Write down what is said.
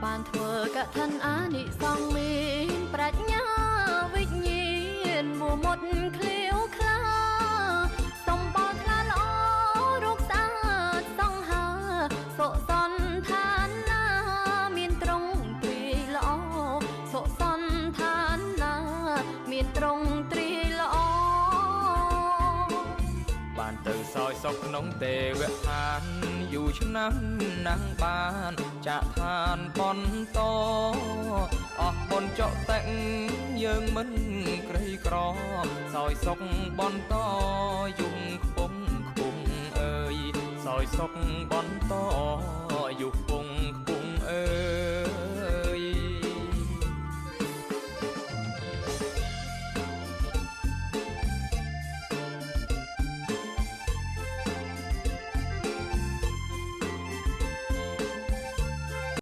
បានធ្វើកឋិនអានិសង្ឃមានប្រាជ្ញាវិញ្ញាណមួមុតឃ្លាវខ្លាសំបល់ថ្លាល្អរូបស្អាតសង្ហាសុសន្តានណាមានត្រង់ទ្រីល្អសុសន្តានណាមានត្រង់ទ្រីល្អបានទៅសោយសុខក្នុងទេវឋានយូរឆ្នាំណាស់បានចាក់ឋានបន្តអស់បុណ្យចុតិយើងមិនក្រីក្រសោយសុខបន្តយំខ្ពង់ខ្ពង់អើយសោយសុខបន្តយុគ